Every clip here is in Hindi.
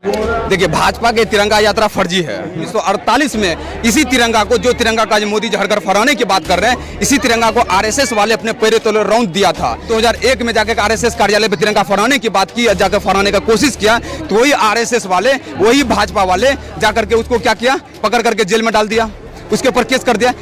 देखिए, भाजपा के तिरंगा यात्रा फर्जी है। 1948 में इसी तिरंगा को, जो तिरंगा का मोदी जी हर घर फहराने की बात कर रहे हैं, इसी तिरंगा को आरएसएस वाले अपने पैरों तले रौंद दिया था। 2001 में जाकर आरएसएस कार्यालय पे तिरंगा फहराने की बात की, जाकर फहराने का कोशिश किया, तो वही आरएसएस वाले, वही भाजपा वाले जाकर के उसको क्या किया, पकड़ करके जेल में डाल दिया, उसके ऊपर केस कर दिया।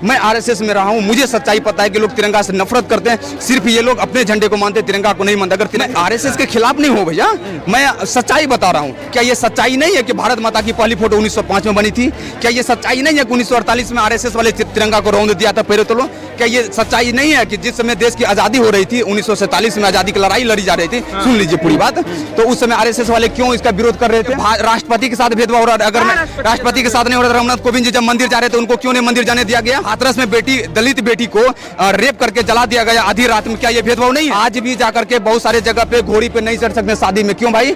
मैं आरएसएस में रहा हूं, मुझे सच्चाई पता है कि लोग तिरंगा से नफरत करते हैं। सिर्फ ये लोग अपने झंडे को मानते हैं, तिरंगा को नहीं मानते। अगर आरएसएस के खिलाफ नहीं हो भैया, मैं सच्चाई बता रहा हूं। क्या ये सच्चाई नहीं है कि भारत माता की पहली फोटो 1905 में बनी थी? क्या ये सच्चाई नहीं है कि 1948 में आरएसएस वाले तिरंगा को रौंद दिया था पैरों तले? क्या ये सच्चाई नहीं है कि जिस समय देश की आजादी हो रही थी, 1947 में आजादी की लड़ाई लड़ी जा रही थी, सुन लीजिए पूरी बात, तो उस समय आरएसएस वाले क्यों इसका विरोध कर रहे थे? राष्ट्रपति के साथ भेदभाव हो रहा है। अगर राष्ट्रपति के साथ नहीं हो रहा, रामनाथ कोविंद जी जब मंदिर जा रहे थे, उनको क्यों नहीं मंदिर जाने दिया गया? हाथरस में दलित बेटी को रेप करके जला दिया गया आधी रात में। क्या ये भेदभाव नहीं है? आज भी जाकर के बहुत सारे जगह पे घोड़ी पे नहीं चढ़ सकते शादी में। क्यों भाई?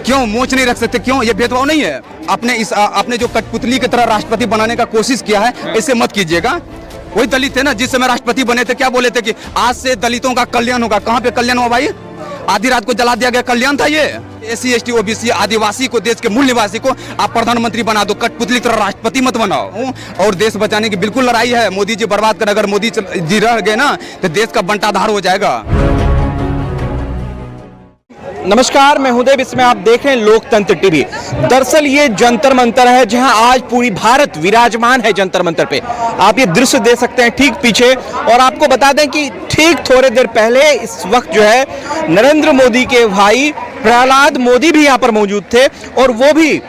क्यों मोच नहीं रख सकते? क्यों? ये भेदभाव नहीं है? आपने जो कठपुतली की तरह राष्ट्रपति बनाने का कोशिश किया है, ऐसे मत कीजिएगा। वही दलित थे ना जिस समय राष्ट्रपति बने थे, क्या बोले थे कि आज से दलितों का कल्याण होगा। कहाँ पे कल्याण हुआ भाई? आधी रात को जला दिया गया कल्याण था ये? एससी एसटी ओबीसी आदिवासी को, देश के मूल निवासी को आप प्रधानमंत्री बना दो, कठपुतली की तरह राष्ट्रपति मत बनाओ। और देश बचाने की बिल्कुल लड़ाई है। मोदी जी बर्बाद कर, अगर मोदी जी रह गए ना तो देश का बंटाधार हो जाएगा। नमस्कार, मैं हूं देव, इसमें आप देख रहे हैं लोकतंत्र टीवी। दरअसल ये जंतर मंतर है जहां आज पूरी भारत विराजमान है जंतर मंतर पे। आप ये दृश्य देख सकते हैं ठीक पीछे। और आपको बता दें कि ठीक थोड़ी देर पहले इस वक्त जो है नरेंद्र मोदी के भाई प्रहलाद मोदी भी यहाँ पर मौजूद थे, और वो भी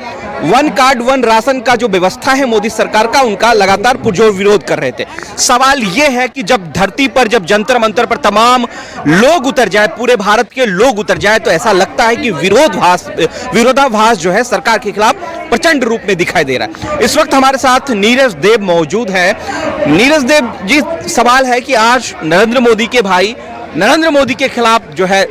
वन कार्ड वन राशन का जो व्यवस्था है मोदी सरकार का, उनका लगातार पुरजोर विरोध कर रहे थे। सवाल ये है कि जब धरती पर, जब जंतर मंतर पर तमाम लोग उतर जाए, पूरे भारत के लोग उतर जाए, तो ऐसा लगता है कि विरोधाभास जो है सरकार के खिलाफ प्रचंड रूप में दिखाई दे रहा है। इस वक्त हमारे साथ नीरज देव मौजूद है। नीरज देव जी, सवाल है कि आज नरेंद्र मोदी के भाई नरेंद्र मोदी के खिलाफ जो है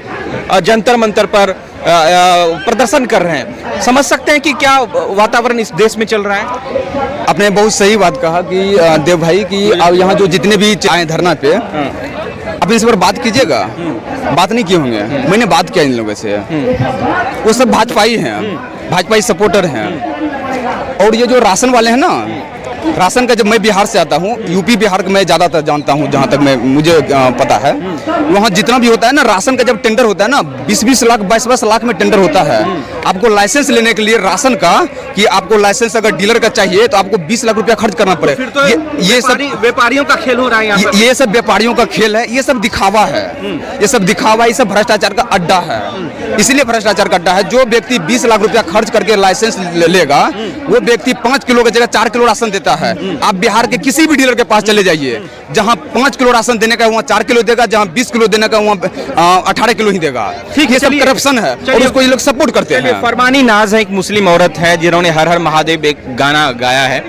जंतर मंतर पर प्रदर्शन कर रहे हैं। समझ सकते हैं कि क्या वातावरण इस देश में चल रहा है? आपने बहुत सही बात कहा कि देव भाई कि अब यहाँ जो जितने भी आए धरना पे, आप इस पर बात कीजिएगा। बात नहीं किए होंगे, मैंने बात किया इन लोगों से। वो सब भाजपाई हैं, भाजपाई सपोर्टर हैं। और ये जो राशन वाले हैं ना, राशन का, जब मैं बिहार से आता हूँ, यूपी बिहार का मैं ज़्यादातर जानता हूँ, जहाँ तक मुझे पता है, वहाँ जितना भी होता है ना राशन का, जब टेंडर होता है ना 20-20 लाख 22-22 लाख में टेंडर होता है। आपको लाइसेंस लेने के लिए राशन का, कि आपको लाइसेंस अगर डीलर का चाहिए तो आपको 20 लाख रुपया खर्च करना पड़े। तो ये सब व्यापारियों का खेल हो रहा है यहाँ पर। ये सब व्यापारियों का खेल है, ये सब दिखावा है, ये सब दिखावा, ये सब भ्रष्टाचार का अड्डा है। इसलिए भ्रष्टाचार का अड्डा है। जो व्यक्ति 20 लाख रुपया खर्च करके लाइसेंस लेगा, वो व्यक्ति 5 किलो की जगह 4 किलो राशन देता है। आप बिहार के किसी भी डीलर के पास चले जाइए, जहां 5 किलो राशन देने का वहां 4 किलो देगा, जहां 20 किलो देने का वहां 18 किलो ही देगा। ठीक है, सब करप्शन है और उसको ये लोग सपोर्ट करते हैं। फरमानी नाज है, एक मुस्लिम औरत है जिन्होंने हर हर महादेव एक गाना गाया है।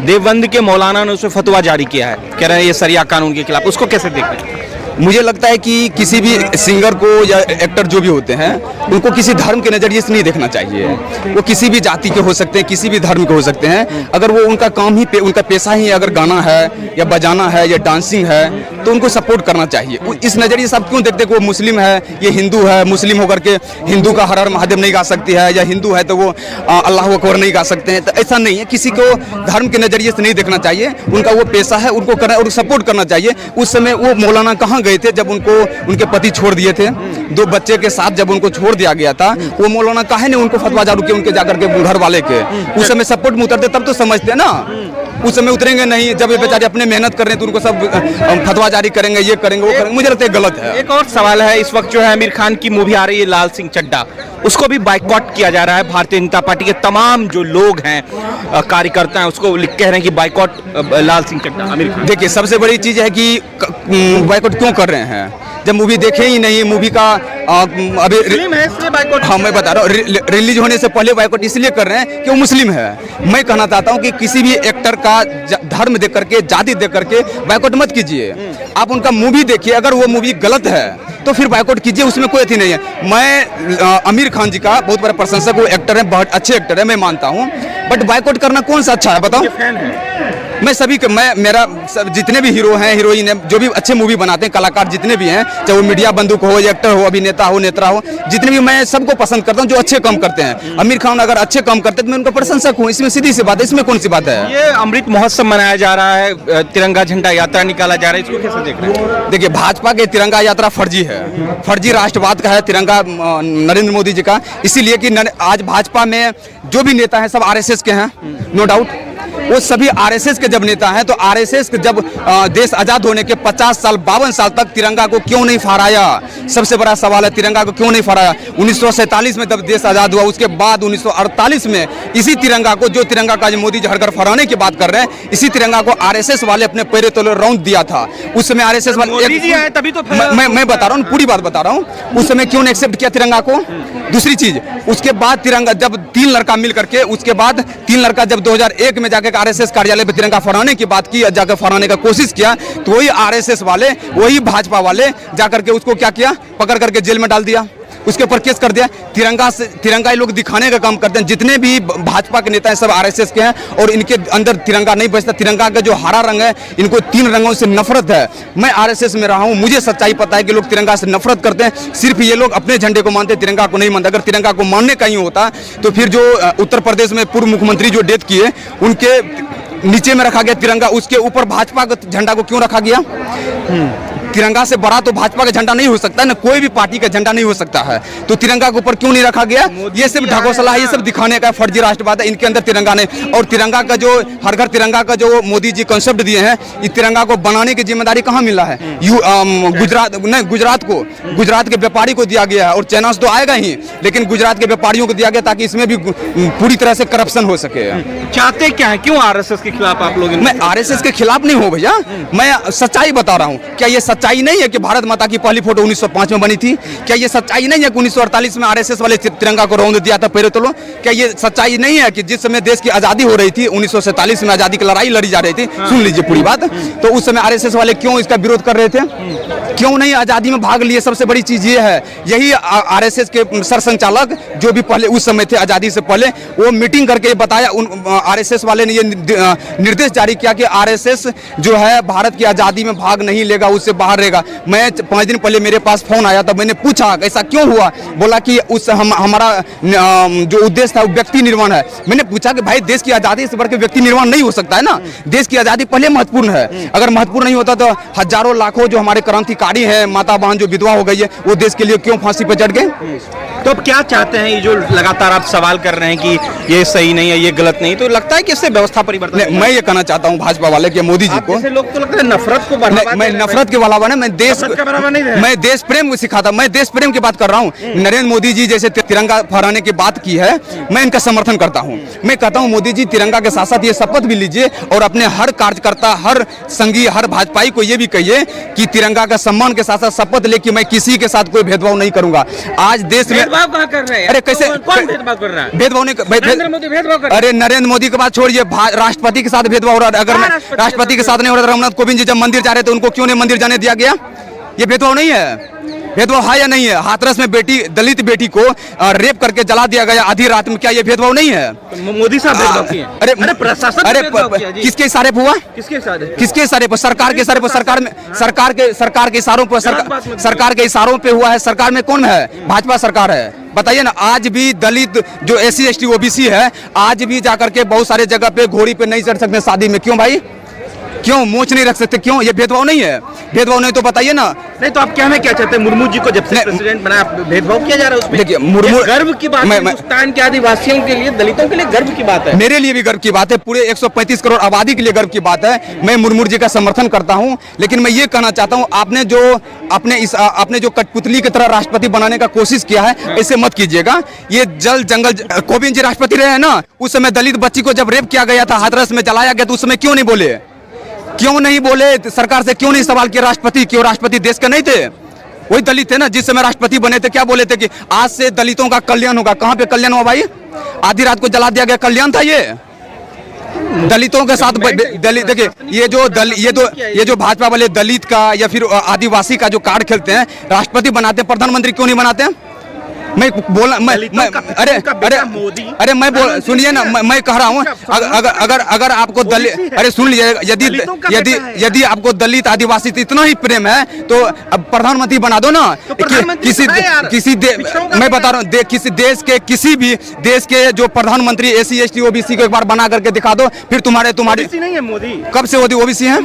देवबंद के मौलाना ने उसे फतवा जारी किया है, कह रहे हैं ये शरिया कानून के खिलाफ। उसको कैसे देखते हैं? मुझे लगता है कि किसी भी सिंगर को या एक्टर जो भी होते हैं, उनको किसी धर्म के नज़रिए से नहीं देखना चाहिए। वो किसी भी जाति के हो सकते हैं, किसी भी धर्म के हो सकते हैं। अगर वो उनका काम ही, उनका पेशा ही अगर गाना है या बजाना है या डांसिंग है, तो उनको सपोर्ट करना चाहिए। इस नज़रिए से आप क्यों देखते हैं कि वो मुस्लिम है, ये हिंदू है, मुस्लिम होकर के हिंदू का हर हर महादेव नहीं गा सकती है, या हिंदू है तो वो अल्लाह अकबर नहीं गा सकते हैं? तो ऐसा नहीं है, किसी को धर्म के नज़रिए से नहीं देखना चाहिए। उनका वो पेशा है, उनको करना और सपोर्ट करना चाहिए। उस समय वो मौलाना कहाँ गए थे जब उनको उनके पति छोड़ दिए थे? 2 बच्चे के साथ जब उनको छोड़ दिया गया था, वो मौलाना काहे ने उनको फतवा जारी किया, उनके जाकर के घर वाले के? उस समय सपोर्ट में उतरते तब तो समझते ना। उस समय उतरेंगे नहीं, जब ये बेचारे अपने मेहनत कर रहे हैं तो उनको सब फतवा जारी करेंगे, ये करेंगे, वो करेंगे। मुझे लगता है गलत है। एक और सवाल है, इस वक्त जो है आमिर खान की मूवी आ रही है लाल सिंह चड्ढा, उसको भी बाइकॉट किया जा रहा है। भारतीय जनता पार्टी के तमाम जो लोग हैं, कार्यकर्ता हैं, उसको कह रहे हैं कि बाइकॉट लाल सिंह चड्ढा आमिर खान। देखिए, सबसे बड़ी चीज़ है कि बाइकॉट क्यों कर रहे हैं? जब मूवी देखे ही नहीं, मूवी का अभी बाइकॉट। हाँ, मैं बता रहा हूँ, रिलीज होने से पहले बाइकॉट इसलिए कर रहे हैं कि वो मुस्लिम है। मैं कहना चाहता हूँ कि किसी भी एक्टर का धर्म देख करके, जाति देख करके बाइकॉट मत कीजिए। आप उनका मूवी देखिए, अगर वो मूवी गलत है तो फिर बाइकॉट कीजिए, उसमें कोई अथी नहीं है। मैं आमिर खान जी का बहुत बड़ा प्रशंसक, वो एक्टर है, बहुत अच्छे एक्टर है, मैं मानता हूँ, बट बाइकॉट करना कौन सा अच्छा है बताओ? मैं सभी मेरा जितने भी हीरो हैं, हीरोइन हैं, जो भी अच्छे मूवी बनाते हैं, कलाकार जितने भी हैं, चाहे वो मीडिया बंदूक हो, एक्टर हो, अभिनेता हो, नेता हो, जितने भी, मैं सबको पसंद करता हूँ जो अच्छे काम करते हैं। आमिर खान अगर अच्छे काम करते हैं तो मैं उनका प्रशंसक हूँ, इसमें सीधी सी बात है, इसमें कौन सी बात है। ये अमृत महोत्सव मनाया जा रहा है, तिरंगा झंडा यात्रा निकाला जा रहा है, इसको कैसे देख रहे हैं? देखिए, भाजपा के तिरंगा यात्रा फर्जी है, फर्जी राष्ट्रवाद का है तिरंगा नरेंद्र मोदी जी का, इसीलिए कि आज भाजपा में जो भी नेता हैं सब आरएसएस के हैं, नो डाउट। वो सभी आरएसएस के जब नेता हैं तो आरएसएस के जब देश आजाद होने के 50 साल 52 साल तक तिरंगा को क्यों नहीं फहराया, सबसे बड़ा सवाल है, तिरंगा को क्यों नहीं फहराया। 1947 में जब देश आजाद हुआ, उसके बाद 1948 में इसी तिरंगा को, जो तिरंगा का मोदी जी हर घर फहराने की बात कर रहे हैं, इसी तिरंगा को आरएसएस वाले अपने पैरों तले रौंद दिया था। उस समय आरएसएस वाले मोदी जी आए तभी तो मैं बता रहा हूँ, पूरी बात बता रहा हूँ, उस समय क्यों नहीं एक्सेप्ट किया तिरंगा को। दूसरी चीज, उसके बाद तिरंगा जब 3 लड़का मिल करके, उसके बाद 3 लड़का जब 2001 में जाकर आरएसएस कार्यालय पे तिरंगा फहराने की बात की, जाकर फहराने का कोशिश किया, तो वही आरएसएस वाले, वही भाजपा वाले जाकर के उसको क्या किया, पकड़ करके जेल में डाल दिया, उसके ऊपर केस कर दिया। तिरंगा ये लोग दिखाने का काम करते हैं। जितने भी भाजपा के नेता हैं सब आरएसएस के हैं और इनके अंदर तिरंगा नहीं बचता। तिरंगा का जो हरा रंग है, इनको 3 रंगों से नफरत है। मैं आरएसएस में रहा हूं, मुझे सच्चाई पता है कि लोग तिरंगा से नफरत करते हैं। सिर्फ ये लोग अपने झंडे को मानते हैं, तिरंगा को नहीं मानते। अगर तिरंगा को मानने का ही होता तो फिर जो उत्तर प्रदेश में पूर्व मुख्यमंत्री जो डेथ किए, उनके नीचे में रखा गया तिरंगा, उसके ऊपर भाजपा का झंडा को क्यों रखा गया? तिरंगा से बड़ा तो भाजपा का झंडा नहीं हो सकता ना, कोई भी पार्टी का झंडा नहीं हो सकता है, तो तिरंगा के ऊपर क्यों नहीं रखा गया? ये सब ढकोसला है, ये सब दिखाने का फर्जी राष्ट्रवाद है, इनके अंदर तिरंगा नहीं। और तिरंगा का जो हर घर तिरंगा का जो मोदी जी कंसेप्ट दिए हैं, इस तिरंगा को बनाने की जिम्मेदारी कहाँ मिला है? गुजरात के व्यापारी को दिया गया है, और चाइना से तो आएगा ही, लेकिन गुजरात के व्यापारियों को दिया गया ताकि इसमें भी पूरी तरह से करप्शन हो सके। चाहते क्या है, क्यों आरएसएस के खिलाफ आप लोग? मैं आरएसएस के खिलाफ नहीं हूँ भैया, मैं सच्चाई बता रहा हूँ। क्या ये सच्चाई नहीं है कि भारत माता की पहली फोटो 1905 में बनी थी? क्या ये सच्चाई नहीं है कि 1948 में आरएसएस वाले तिरंगा को रौंद दिया था पैरों तले? क्या ये सच्चाई नहीं है कि जिस समय देश की आजादी हो रही थी, 1947 में आजादी की लड़ाई लड़ी जा रही थी, सुन लीजिए पूरी बात, तो उस समय आरएसएस वाले क्यों इसका विरोध कर रहे थे? क्यों नहीं आजादी में भाग लिए? सबसे बड़ी चीज ये है, यही आरएसएस के सरसंचालक जो भी पहले उस समय थे आजादी से पहले, वो मीटिंग करके बताया, आरएसएस वाले ने ये निर्देश जारी किया कि आरएसएस जो है भारत की आजादी में भाग नहीं लेगा, उससे बाहर रहेगा। मैं 5 दिन पहले मेरे पास फोन आया था, मैंने पूछा ऐसा क्यों हुआ? बोला कि हमारा जो उद्देश्य था वो व्यक्ति निर्माण है। मैंने पूछा कि भाई देश की आजादी से बढ़ के व्यक्ति निर्माण नहीं हो सकता है ना, देश की आजादी पहले महत्वपूर्ण है। अगर महत्वपूर्ण नहीं होता तो हजारों लाखों जो हमारे क्रांतिकारी हैं, माता बहन जो विधवा हो गई है, वो देश के लिए क्यों फांसी पर चढ़ गए? तो अब क्या चाहते हैं? ये जो लगातार आप सवाल कर रहे हैं कि ये सही नहीं है, ये गलत नहीं, तो लगता है कि इससे व्यवस्था परिवर्तन? मैं ये कहना चाहता हूँ भाजपा वाले के मोदी जी को, लोग तो लगता है नफरत को बढ़ावा, मैं नफरत के बढ़ावा नहीं, मैं देश प्रेम को सिखाता, मैं देश प्रेम की बात कर रहा हूँ। नरेंद्र मोदी जी जैसे तिरंगा फहराने की बात की है, मैं इनका समर्थन करता हूँ। मैं कहता हूँ मोदी जी तिरंगा के साथ साथ ये शपथ भी लीजिए और अपने हर कार्यकर्ता, हर संगी, हर भाजपाई को ये भी कहिए कि तिरंगा का सम्मान के साथ साथ शपथ ले कि मैं किसी के साथ कोई भेदभाव नहीं करूंगा। आज देश में भेदभाव कर रहे हैं? अरे कैसे कौन भेदभाव कर रहा है? भेदभाव नहीं, भेदभाव कर, अरे नरेंद्र मोदी के बात छोड़िए, राष्ट्रपति के साथ भेदभाव हो रहा है। अगर राष्ट्रपति के साथ नहीं हो रहा, रामनाथ कोविंद जी जब मंदिर जा रहे थे उनको क्यों नहीं मंदिर जाने दिया गया? ये भेदभाव नहीं है? भेदभाव है या नहीं है? हाथरस में दलित बेटी को रेप करके जला दिया गया आधी रात में, क्या ये भेदभाव नहीं है? मोदी साहब भेदभाव किए? अरे प्रशासन, अरे किसके इशारे पर हुआ? किसके इशारे पर? सरकार के इशारे पर, सरकार के इशारों पर, सरकार के इशारों पे हुआ है। सरकार में कौन है? भाजपा सरकार है। बताइए ना, आज भी दलित जो SC ST OBC है, आज भी जाकर के बहुत सारे जगह पे घोड़ी पे नहीं चढ़ सकते शादी में। क्यों भाई? क्यों मोच नहीं रख सकते? क्यों? ये भेदभाव नहीं है? भेदभाव नहीं तो बताइए ना। नहीं तो आप क्या चाहते हैं? मुर्मू जी को जब से प्रेसिडेंट बनाया, भेदभाव किया जा रहा है उसमें? देखिए, मुर्मू गर्व की बात है, हिंदुस्तान के आदिवासियों के लिए, दलितों के लिए गर्व की बात है। मेरे लिए भी गर्व की बात है, पूरे 135 करोड़ आबादी के लिए गर्व की बात है। मैं मुर्मू जी का समर्थन करता हूं, लेकिन मैं ये कहना चाहता हूं, आपने जो कठपुतली की तरह राष्ट्रपति बनाने का कोशिश किया है, ऐसे मत कीजिएगा। ये जल जंगल, कोविंद जी राष्ट्रपति रहे हैं ना, उस समय दलित बच्ची को जब रेप किया गया था, हाथरस में जलाया गया, तो उस समय क्यों नहीं बोले? क्यों नहीं बोले? सरकार से क्यों नहीं सवाल किया? राष्ट्रपति क्यों? राष्ट्रपति देश के नहीं थे? वही दलित थे ना जिस समय राष्ट्रपति बने थे। क्या बोले थे कि आज से दलितों का कल्याण होगा? कहां पे कल्याण हुआ भाई? आधी रात को जला दिया गया, कल्याण था ये? दलितों के साथ दलित, देखिए ये जो भाजपा वाले दलित का या फिर आदिवासी का जो कार्ड खेलते हैं, राष्ट्रपति बनाते हैं, प्रधानमंत्री क्यों नहीं बनाते हैं? मैं बोला अरे मैं बोल सुनिए ना, मैं कह रहा हूँ अगर आपको दलित, अरे सुन लीजिए, यदि आपको दलित आदिवासी से इतना ही प्रेम है तो अब प्रधानमंत्री बना दो ना। मैं बता रहा हूँ, किसी देश के किसी भी देश के जो प्रधानमंत्री SC ST OBC को एक बार बना करके दिखा दो, फिर तुम्हारी नहीं है मोदी। कब से OBC है?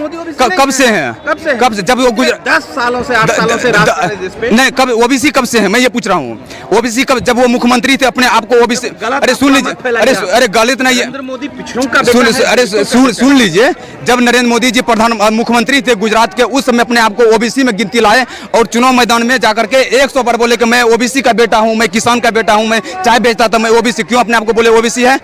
कब से है? कब से? जब वो 10 सालों से 8 सालों से नहीं, कब OBC कब से है मैं ये पूछ रहा हूँ। OBC कब, जब वो मुख्यमंत्री थे अपने आप को OBC, अरे सुन लीजिए, अरे गलत नहीं है, नरेंद्र मोदी पिछड़ों का अरे सुन लीजिए, जब नरेंद्र मोदी जी मुख्यमंत्री थे गुजरात के, उस समय अपने आप को OBC में गिनती लाए और चुनाव मैदान में जाकर के 100 बार बोले कि मैं OBC का बेटा हूं, मैं किसान का बेटा हूं, मैं चाय बेचता था, मैं OBC। क्यों अपने आप को बोले OBC है?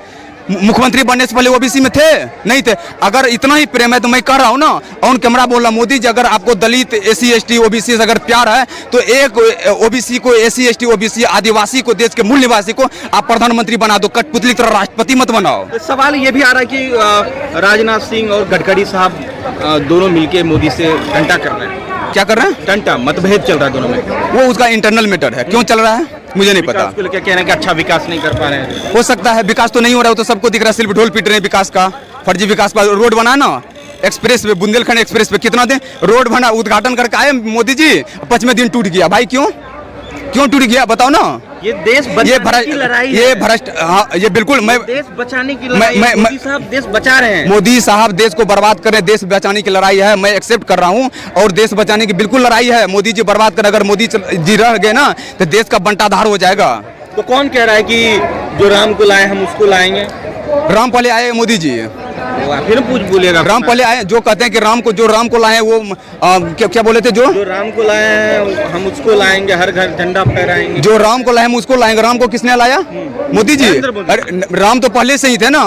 मुख्यमंत्री बनने से पहले OBC में थे? नहीं थे। अगर इतना ही प्रेम है तो मैं कह रहा हूं ना, ऑन कैमरा बोल रहा, मोदी जी अगर आपको दलित SC ST OBC से अगर प्यार है तो एक OBC को, SC ST OBC आदिवासी को, देश के मूल निवासी को आप प्रधानमंत्री बना दो, कठपुतली तरह राष्ट्रपति मत बनाओ। सवाल ये भी आ रहा है कि राजनाथ सिंह और गडकरी साहब दोनों मिलके मोदी से टंटा कर रहे हैं। क्या कर रहे हैं? टंटा, मतभेद चल रहा है दोनों में। वो उसका इंटरनल मैटर है, क्यों चल रहा है मुझे नहीं पता। उसको लेकर कह रहे हैं कि अच्छा विकास नहीं कर पा रहे हैं। हो सकता है, विकास तो नहीं हो रहा है, तो सबको दिख रहा है, सिर्फ ढोल पीट रहे हैं विकास का, फर्जी विकास का। रोड बना ना एक्सप्रेस पे, बुंदेलखंड एक्सप्रेस पे कितना दिन रोड बना, उद्घाटन करके आए मोदी जी, 5वें दिन टूट गया। भाई क्यों टूट गया बताओ ना? ये देश बचाने की लड़ाई है। ये भ्रष्ट, हाँ ये बिल्कुल, मैं देश बचाने की लड़ाई है। मोदी साहब देश बचा रहे हैं। मोदी साहब देश को बर्बाद कर रहे हैं, देश बचाने की लड़ाई है, मैं एक्सेप्ट कर रहा हूँ, और देश बचाने की बिल्कुल लड़ाई है। मोदी जी बर्बाद कर, अगर मोदी जी रह गए ना तो देश का बंटाधार हो जाएगा। तो कौन कह रहा है कि जो राम को लाए हम उसको लाएंगे? राम पहले आए मोदी जी, फिर पूछ बोलेगा। राम पहले आए, जो कहते हैं कि राम को लाए, वो क्या बोले थे, जो राम को लाए हैं हम उसको लाएंगे, हर घर झंडा फहराएंगे। जो राम को लाए हम उसको लाएंगे। राम को किसने लाया? मोदी जी। अरे राम तो पहले से ही थे ना,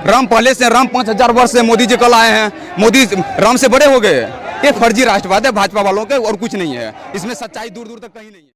राम पहले से, राम 5000 वर्ष से मोदी जी कल आए हैं, मोदी राम से बड़े हो गए। ये फर्जी राष्ट्रवाद है भाजपा वालों के, और कुछ नहीं है इसमें, सच्चाई दूर दूर तक कहीं नहीं है।